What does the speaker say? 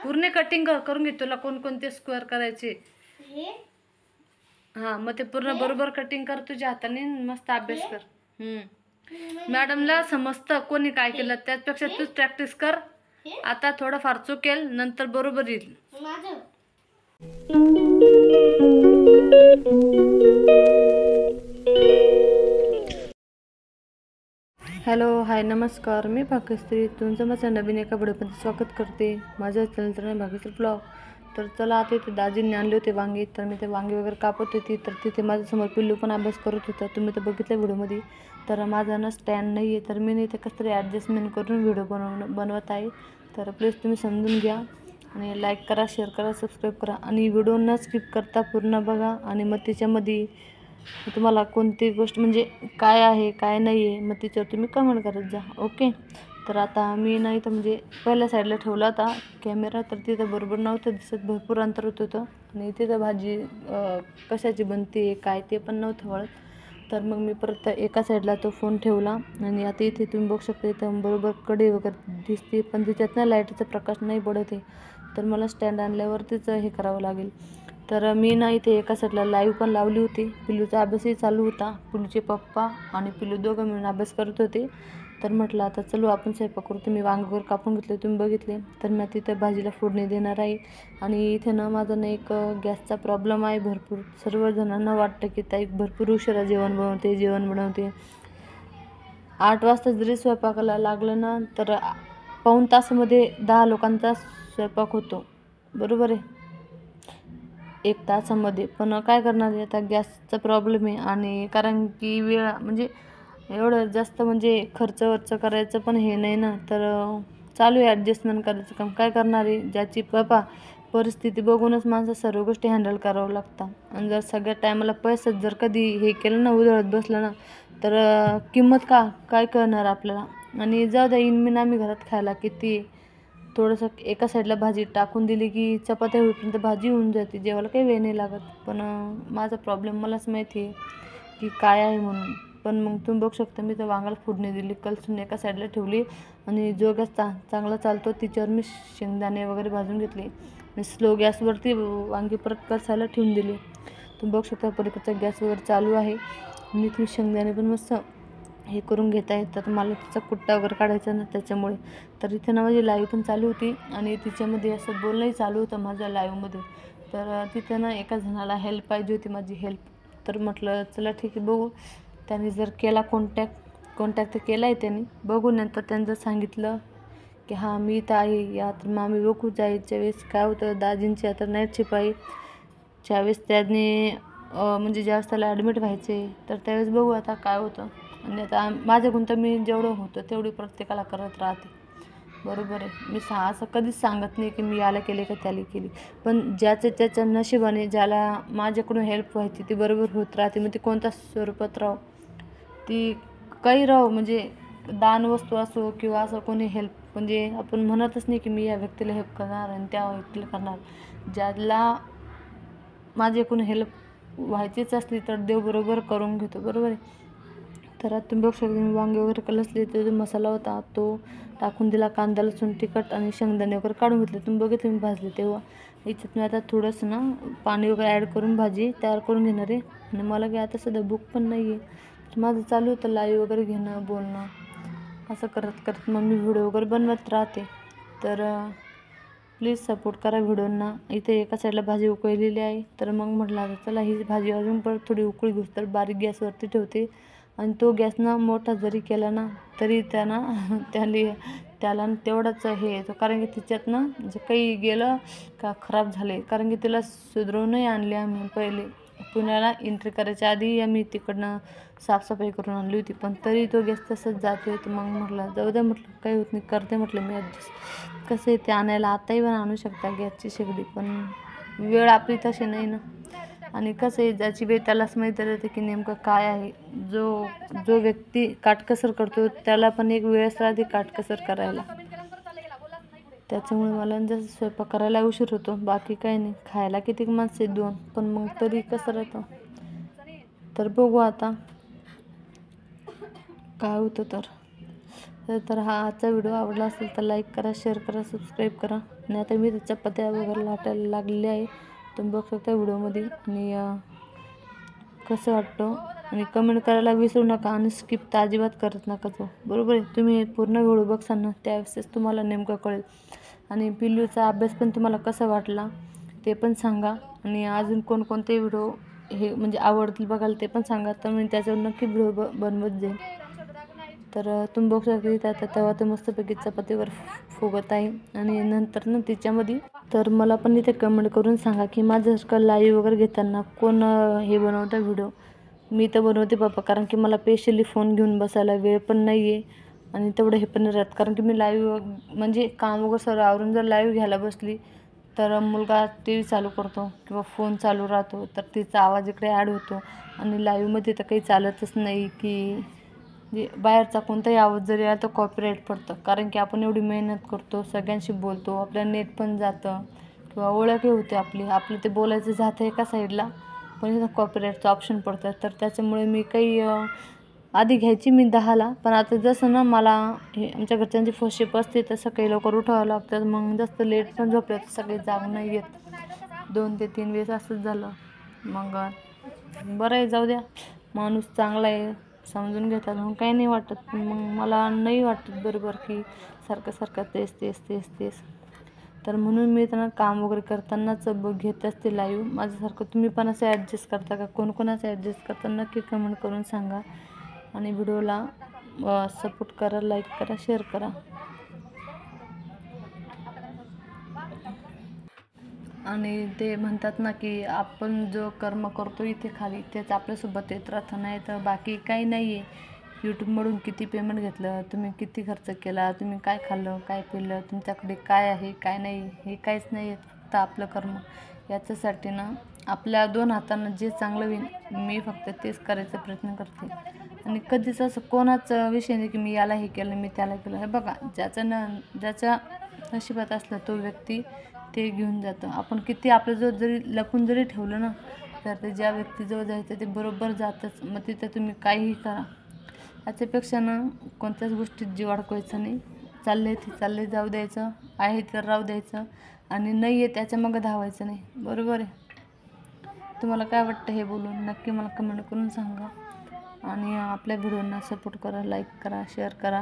पूर्ण कटिंग करून घे. तुला कोणकोणते स्क्वेअर करायचे हा, मग ते पूर्ण बरोबर कटिंग कर तुझ्या हाताने. मस्त अभ्यास कर. मॅडमला समजतं कोणी काय केलं, त्यापेक्षा तूच प्रॅक्टिस कर. आता थोडंफार चुकेल, नंतर बरोबर येईल. हॅलो, हाय, नमस्कार. मी भाग्यश्री. तुमचं माझं नवीन एका व्हिडिओमध्ये स्वागत करते. माझ्या चॅनलचं नाव भाग्यश्री ब्लॉग. तर चला, आता इथे दाजींनी आणले होते वांगे, तर मी ते वांगे वगैरे कापत होती. तर तिथे माझ्यासमोर पिल्लू पण अभ्यास करत होता. तुम्ही तर बघितलं व्हिडिओमध्ये. तर माझा ना स्टँड नाही आहे, तर मी इथे कसं तरी ॲडजस्टमेंट करून व्हिडिओ बनवत आहे. तर प्लीज तुम्ही समजून घ्या आणि लाईक करा, शेअर करा, सबस्क्राईब करा आणि व्हिडिओ न स्किप करता पूर्ण बघा. आणि मग त्याच्यामध्ये तुम्हाला कोणती गोष्ट म्हणजे काय आहे काय नाही आहे, मग तिच्यावर तुम्ही कमेंट करत जा. ओके. तर आता मी नाही तर म्हणजे पहिल्या साईडला ठेवला होता कॅमेरा, तर तिथं बरोबर नव्हतं दिसत, भरपूर अंतर होतं आणि तिथं भाजी कशाची बनते काय ते पण नव्हतं वळत. तर मग मी परत एका साईडला तो फोन ठेवला आणि आता इथे तुम्ही बघू शकता, इथं बरोबर कढई वगैरे दिसते, पण तिच्यात ना लाईटचा प्रकाश नाही पडत आहे. तर मला स्टँड आणल्यावरतीच हे करावं लागेल. तर मी ना इथे एका साईडला लाईव्ह पण लावली होती. पिल्लूचा अभ्यासही चालू होता. पिल्लूचे पप्पा आणि पिल्लू दोघं मिळून अभ्यास करत होते. तर म्हटलं आता चलो आपण स्वयंपाक करू. तुम्ही वांगेवर कापून घेतले, तुम्ही बघितले. तर मी तिथं भाजीला फोडणी देणार आहे. आणि इथे ना माझा ना एक गॅसचा प्रॉब्लेम आहे भरपूर. सर्वजणांना वाटतं की ताई भरपूर उशिरा जेवण बनवते. 8 वाजता जरी स्वयंपाकाला लागलं ना, तर पाऊण तासामध्ये 10 लोकांचा स्वयंपाक होतो. बरोबर आहे, 1 तासामध्ये. पण काय करणार आहे, आता गॅसचा प्रॉब्लेम आहे. आणि कारण की वेळ म्हणजे एवढं जास्त म्हणजे खर्च करायचं पण हे नाही ना, तर चालू आहे ॲडजस्टमेंट करायचं काम. काय करणार आहे, ज्याची परिस्थिती बघूनच माणसं सर्व गोष्टी हँडल करावं लागतात. आणि जर सगळ्या टायमाला पैसाच जर कधी हे केलं ना, उधळत बसलं ना, तर किंमत काय करणार आपल्याला. आणि जाऊ द्या, इनमिन आम्ही घरात खायला किती थोडंसं एका साईडला भाजी टाकून दिली की चपात्या होईपर्यंत भाजी होऊन जाते, जेवायला काही वेळ नाही लागत. पण माझा प्रॉब्लेम मलाच माहिती आहे की काय आहे म्हणून. पण मग तुम्ही बघू शकता, मी तर वांगाला फोडणी दिली, कलसून एका साईडला ठेवली आणि जो गॅस चांगला चालतो तिच्यावर मी शेंगदाणे वगैरे भाजून घेतले आणि स्लो गॅसवरती वांगी परत कलसायला ठेवून दिली. तुम्ही बघू शकता, पलीकडचा गॅस वगैरे चालू आहे आणि तुम्ही शेंगदाणे पण मस्त हे करून घेत आहे. तर मला तिचा कुट्टा वगैरे काढायचा ना, त्याच्यामुळे. तर इथे ना माझी लाईव्ह पण चालू होती आणि तिच्यामध्ये असं बोलणंही चालू होतं माझ्या लाईव्हमध्ये. तर तिथं ना एका जणाला हेल्प पाहिजे होती, माझी हेल्प. तर म्हटलं चला ठीक आहे, बघू. त्यांनी जर केला कॉन्टॅक्ट तर केला आहे त्यांनी, बघू. नंतर त्यांनी जर सांगितलं की हां मी इथं आहे या, तर मग आम्ही बघू. जायच्या वेळेस काय होतं, दाजींची आता नाईट शिफ्ट आहे, ज्यावेळेस त्यांनी म्हणजे ज्यावेळेस त्याला ॲडमिट व्हायचे, तर त्यावेळेस बघू आता काय होतं. आणि आता माझ्याकडून तर मी जेवढं होतं तेवढी प्रत्येकाला करत राहते. बरोबर आहे, मी असं कधीच सांगत नाही की मी याला केले का त्याला केली. पण ज्याच्या नशिबाने ज्याला माझ्याकडून हेल्प व्हायची ती बरोबर होत राहते. मग ती कोणत्या स्वरूपात राहो, ती काही राहो, म्हणजे दान वस्तू असो किंवा असं कोणी हेल्प. म्हणजे आपण म्हणतच नाही की मी या व्यक्तीला हेल्प करणार आणि त्या व्यक्तीला करणार. ज्याला माझ्याकडून हेल्प व्हायचीच असली तर देव बरोबर करून घेतो. बरोबर आहे. तर आता तुम्ही बघू शकता, मी वांगे वगैरे कलसले, तो जो मसाला होता तो टाकून दिला, कांदा लसूण तिखट आणि शेंगदाणे वगैरे काढून घेतले. तुम्ही बघितले मी भाजले तेव्हा. याच्यात मी आता थोडंसं ना पाणी वगैरे ॲड करून भाजी तयार करून घेणार आहे. आणि मला काय आता सध्या भूक पण नाही आहे. तर माझं चालू होतं लाईव्ह वगैरे घेणं, बोलणं, असं करत मग मी व्हिडिओ वगैरे बनवत राहते. तर प्लीज सपोर्ट करा व्हिडिओंना. इथे एका साईडला भाजी उकळलेली आहे. तर मग म्हटलं आता चला ही भाजी अजून परत थोडी उकळी घेऊ, तर बारीक गॅसवरती ठेवते. आणि तो गॅस ना मोठा जरी केला ना, तरी त्याला तेवढाच हे येतो. कारण की तिच्यात ना जे काही गेलं का खराब झाले. कारण की तिला सुधरवूनही आणले आम्ही पहिले. पुण्याला एंट्री करायच्या आधी आम्ही तिकडनं साफसफाई करून आणली होती, पण तरी तो गॅस तसंच जातो आहे. तर मग म्हटलं जाऊ द्या, म्हटलं काही होत नाही, करते म्हटलं मी ॲडजस्ट. कसं आहे, ते आणायला आताही पण आणू शकता गॅसची शेगडी, पण वेळ आपली तशी नाही ना. आणि कसं आहे, ज्याची वेळ त्यालाच माहीत राहते की नेमकं काय आहे. जो व्यक्ती काटकसर करतो त्याला पण एक वेळच राहते काटकसर करायला. त्याच्यामुळे मला जास्त स्वयंपाक करायला उशीर होतो. बाकी काही नाही, खायला किती माणसं आहेत, 2, पण मग तरी कसं राहतं. तर बघू आता काय होतं. तर तर हा आजचा व्हिडिओ आवडला असेल तर लाईक करा, शेअर करा, सबस्क्राईब करा. आणि आता मी चपात्या वगैरे लाटायला लागलेली आहे, तुम्ही बघू शकता व्हिडिओमध्ये. आणि कसं वाटतं आणि कमेंट करायला विसरू नका आणि स्किप तर अजिबात करत नका तो, बरोबर आहे. तुम्ही पूर्ण व्हिडिओ बघसाल ना त्यावेळेस तुम्हाला नेमकं कळेल. आणि पिल्लूचा अभ्यास पण तुम्हाला कसा वाटला ते पण सांगा. आणि अजून कोणकोणते व्हिडिओ हे म्हणजे आवडतील बघायला ते पण सांगा, तर मी त्याच्यावर नक्की व्हिडिओ बनवत जाईल. तर तुम्ही बघू शकता आता तेव्हा तर मस्तपैकी चपातीवर फुगत आहे. आणि नंतर ना तिच्यामध्ये तर मला पण इथे कमेंट करून सांगा की माझ्यासारखं लाईव्ह वगैरे घेताना कोण हे बनवतं व्हिडिओ. मी तर बनवते बाबा, कारण की मला स्पेशली फोन घेऊन बसायला वेळ पण नाही आहे आणि तेवढं हे पण नाही राहत. कारण की मी लाईव्ह म्हणजे काम वगैरे सर्व आवरून जर लाईव्ह घ्यायला बसली तर मुलगा टी व्ही चालू करतो किंवा फोन चालू राहतो, तर तिचा आवाज इकडे ॲड होतो. आणि लाईव्हमध्ये तर काही चालतच नाही की जे बाहेरचा कोणताही आवाज जरी आला तर कॉपीराईट पडतं. कारण की आपण एवढी मेहनत करतो, सगळ्यांशी बोलतो, आपलं नेट पण जातं किंवा ओळखही होते आपलं ते बोलायचं जातं एका साईडला, पण इथं कॉपीराईटचं ऑप्शन पडतं. तर त्याच्यामुळे मी काही आधी घ्यायची मी 10ला, पण आता जसं ना मला हे आमच्या घरच्यांची फर्स्ट शिफ्ट असते तर सकाळी लवकर उठावं लागतं, मग जास्त लेट पण झोपले तर सगळे जाग नाही येत. 2 ते 3 वेळेस असंच झालं. मग बरं आहे, जाऊ द्या, माणूस चांगला आहे, समजून घेतात, मग काही नाही वाटत. पण मग मला नाही वाटत बरोबर की सारखं सारखं तेच तेच तेच तेच. तर म्हणून मी त्यांना काम वगैरे करतानाच घेत असते लाईव्ह. माझ्यासारखं तुम्ही पण असं ॲडजस्ट करता का? कोण असं ॲडजस्ट करता नक्की कमेंट करून सांगा. आणि व्हिडिओला सपोर्ट करा, लाईक करा, शेअर करा. आणि ते म्हणतात ना की आपण जो कर्म करतो इथे खाली तेच आपल्यासोबत येत राहतं, नाही तर बाकी काही नाही आहे. यूट्यूबमधून किती पेमेंट घेतलं, तुम्ही किती खर्च केला, तुम्ही काय खाल्लं, काय पिलं, तुमच्याकडे काय आहे काय नाही, हे काहीच नाही आहे. फक्त आपलं कर्म. याच्यासाठी ना आपल्या 2 हातांना जे चांगलं होईल मी फक्त तेच करायचा प्रयत्न करते. आणि कधीच असं कोणाचा विषय नाही की मी याला हे केलं, मी त्याला केलं. हे बघा, ज्याच्या नशिबात असलं तो व्यक्ती ते घेऊन जातं. आपण किती आपल्याजवळ जरी लपून जरी ठेवलं ना, तर ते ज्या व्यक्तीजवळ जायचं ते बरोबर जातंच. मग तिथं तुम्ही काहीही करा. याच्यापेक्षा ना कोणत्याच गोष्टीत जीव अडकवायचा नाही. चालले जाऊ द्यायचं, आहे तर राहू द्यायचं, आणि नाही आहे त्याच्या मागं धावायचं नाही, बरोबर आहे. तुम्हाला काय वाटतं हे बोलून नक्की मला कमेंट करून सांगा. आणि आपल्या व्हिडिओंना सपोर्ट करा, लाईक करा, शेअर करा.